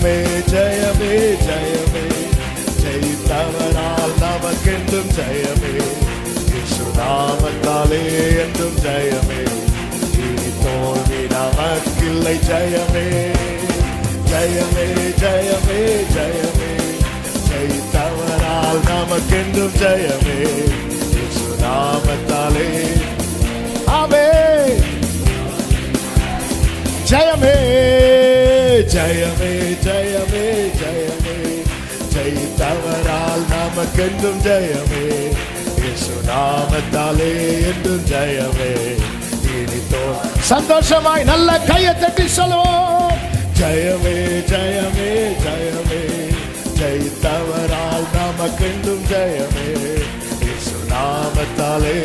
ஜெயமே ஜெயமே ஜெயமே, ஜெயித்தவரால் நமக்கென்றும் ஜெயமே, இயேசு நாமத்தாலே என்றும் ஜெயமே, இனி தோல்வி நமக்கில்லை. ஜெயமே ஜெயமே ஜெயமே ஜெயமே, ஜெயித்தவரால் நமக்கென்றும் ஜெயமே, இயேசு நாமத்தாலே. ஆமென். ஜெயமே ஜெயமே ஜெயமே ஜெயமே, ஜெயித்தவரால் நமக்கென்றும் ஜெயமே, இயேசு நாமத்தாலே என்றும் ஜெயமே, இனி சந்தோஷமாய் நல்ல கையை தட்டி சொல்லுவோம். ஜெயமே ஜெயமே ஜெயமே, ஜெயித்தவரால் நமக்கென்றும் ஜெயமே, இயேசு நாமத்தாலே.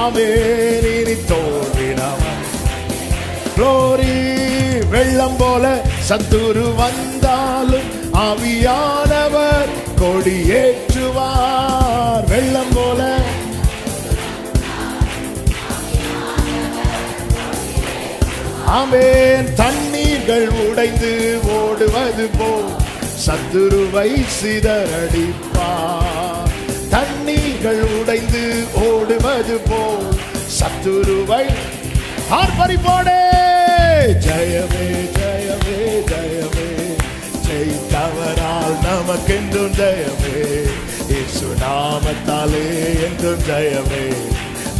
ஆமென். இனி தோல்வி நாம glory. வெள்ளம் போல சத்துரு வந்தாலும் ஆவியானவர் கொடியேற்றுவார். வெள்ளம் போல ஆமென். தண்ணீர்கள் உடைந்து ஓடுவது போல் சத்துருவை சிதறடிப்பார். தண்ணீர்கள் உடைந்து ஓடுவது போல் சத்துருவை ஆர்ப்பரிப்போடே. ஜெயமே ஜெயமே ஜெயமே, ஜெயித்தவரால் நமக்கென்றும் ஜெயமே, இயேசு நாமத்தாலே என்றும் ஜெயமே,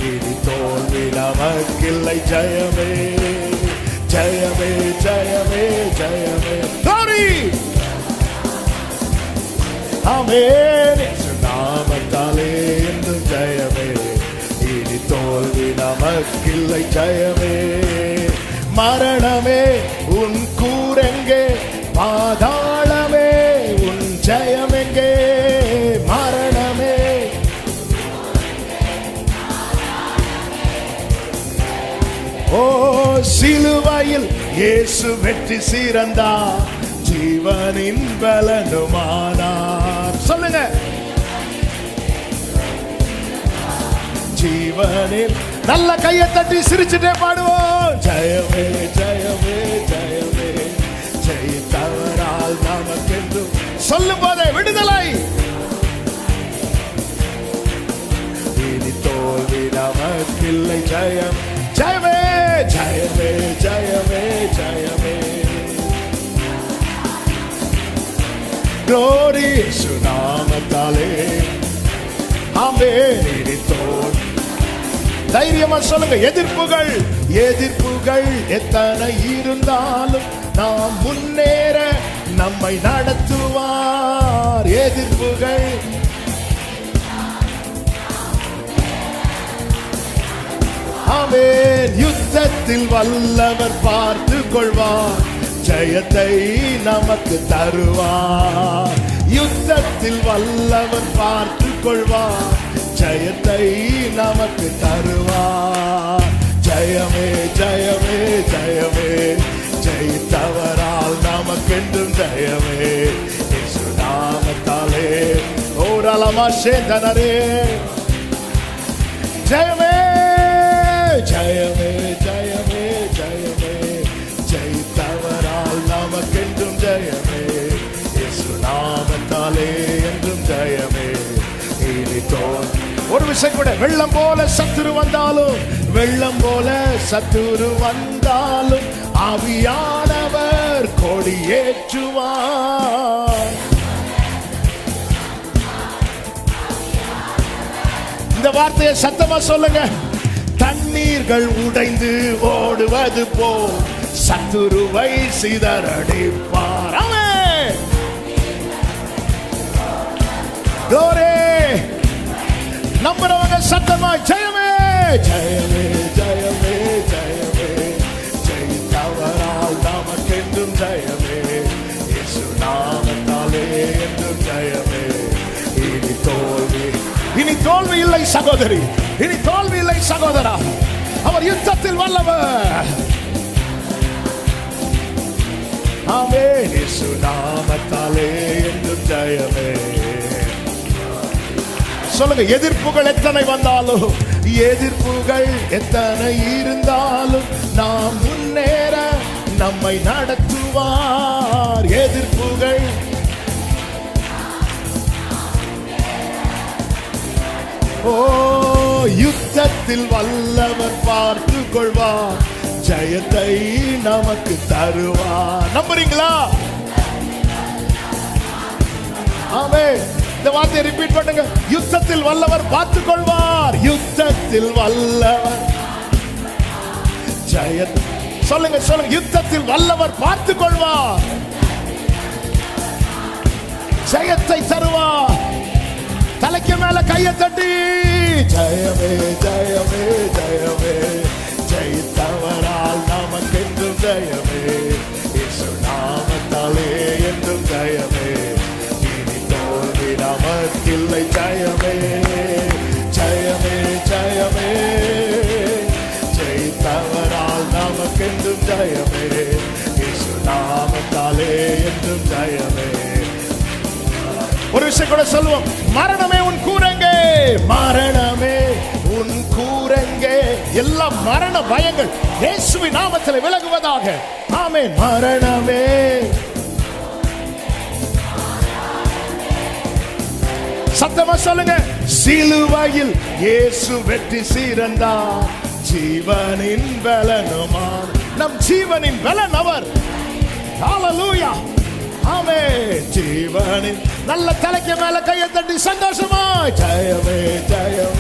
இனி தோல்வி நமக்கில்லை. ஜெயமே ஜெயமே ஜெயமே ஜெயமே, glory. ஆமென். இயேசு நாமத்தாலே என்றும் ஜெயமே, இனி தோல்வி நமக்கில்லை. ஜெயமே. மரணமே உன் கூரெங்கே, பாதாளமே உன் ஜெயமெங்கே. மரணமே ஓ சிலுவையில் இயேசு வெற்றி சிறந்தார், ஜீவனின் பலனுமானார். சொல்லுங்க. ஜீவனில் நல்ல கையை தட்டி சிரிச்சுட்டே பாடுவோம். ஜெயமே ஜெயமே ஜெயமே, ஜெயித்தவரால் நமக்கென்றும். சொல்லும் போதே விடுதலை. இனி தோல்வி நமக்கில்லை. ஜெயம் ஜெயமே ஜெயமே ஜெயமே ஜெயமே, glory. இயேசு நாமத்தாலே. ஆமென். இனி தோல்வி. தைரியமா சொல்லுங்க. எதிர்ப்புகள் எதிர்ப்புகள் எத்தனை இருந்தாலும் நாம் முன்னேற நம்மை நடத்துவார். எதிர்ப்புகள் ஆமென். யுத்தத்தில் வல்லவர் பார்த்து கொள்வார், ஜெயத்தை நமக்கு தருவார். யுத்தத்தில் வல்லவர் பார்த்து கொள்வார், ஜெயத்தை நமக்கு தருவார். ஜெயமே ஜெயமே ஜெயமே, ஜெயித்தவரால் நமக்கென்றும் ஜெயமே, இயேசு நாமத்தாலே. ஓரளமா சேந்தனரே. ஜெயமே ஜெயமே ஜெயமே ஜெயமே, ஜெயித்தவரால் நமக்கென்றும் ஜெயமே, இயேசு நாமத்தாலே என்றும் ஜெயமே, இனி தோல்வி. ஒரு விஷயம் கூட. வெள்ளம் போல சத்துரு வந்தாலும், வெள்ளம் போல சத்துரு வந்தாலும் ஆவியானவர் கொடியேற்றுவார். இந்த வார்த்தையை சத்தமா சொல்லுங்க. தண்ணீர்கள் உடைந்து ஓடுவது போல் சத்துருவை சிதறடிப்பார். ஆமென். glory. நம்புறவங்க சத்தமா ஜெயமே ஜெயமே ஜெயமே ஜெயமே, ஜெயித்தவரால் நமக்கென்றும் ஜெயமே, இயேசு நாமத்தாலே என்றும் ஜெயமே, இனி தோல்வி. இனி தோல்வி இல்லை சகோதரி, இனி தோல்வி இல்லை சகோதரா. அவர் யுத்தத்தில் வல்லவர். ஆமென். இயேசு நாமத்தாலே என்றும் ஜெயமே. சொல்லுங்க. எதிர்ப்புகள் எத்தனை வந்தாலும், எதிர்ப்புகள் எத்தனை இருந்தாலும் நாம் முன்னேற நம்மை நடத்துவார். எதிர்ப்புகள் ஓ யுத்தத்தில் வல்லவர் பார்த்து கொள்வார். ஜெயத்தை நமக்கு தருவார். நம்புறீங்களா? ஆமென். இந்த வார்த்தையை ரிப்பீட் பண்ணுங்க. யுத்தத்தில் வல்லவர் பார்த்துக் கொள்வார். யுத்தத்தில் வல்லவர் ஜெயத்தை சொல்லுங்க சொல்லுங்க. யுத்தத்தில் வல்லவர் பார்த்துக் கொள்வார். ஜெயத்தை தருவார். தலைக்கு மேல கையை தட்டி ஜெயமே ஜெயமே ஜெயமே, ஜெயித்தவரால் நமக்கு என்றும் ஜெயமே, இயேசு நாமத்தாலே என்றும் ஜெயமே, இனி தோல்வி நமக்கில்லை. ஜெயமே ஜெயமே ஜெயமே, ஜெயித்தவரால் நமக்கு என்றும் ஜெயமே, இயேசு நாமத்தாலே என்றும் ஜெயமே. ஒரு விஷயம் கூட சொல்லுவோம். மரணமே உன் கூரங்கே, மரணமே உன் கூரங்கே. எல்லா மரண பயங்கள் இயேசுவின் நாமத்தில் விலகுவதாக. ஆமென். மரணமே சத்தமா சொல்லுங்க. சிலுவையில் இயேசு வெற்றி சிறந்தார். ஜீவனின் பலனுமார். நம் ஜீவனின் பலன் அவர். ஹல்லேலூயா. ஆமென். ஜீவனின் நல்ல தலைக்கு மேல கையை தட்டி சந்தோஷமா ஜெயமே ஜெயமே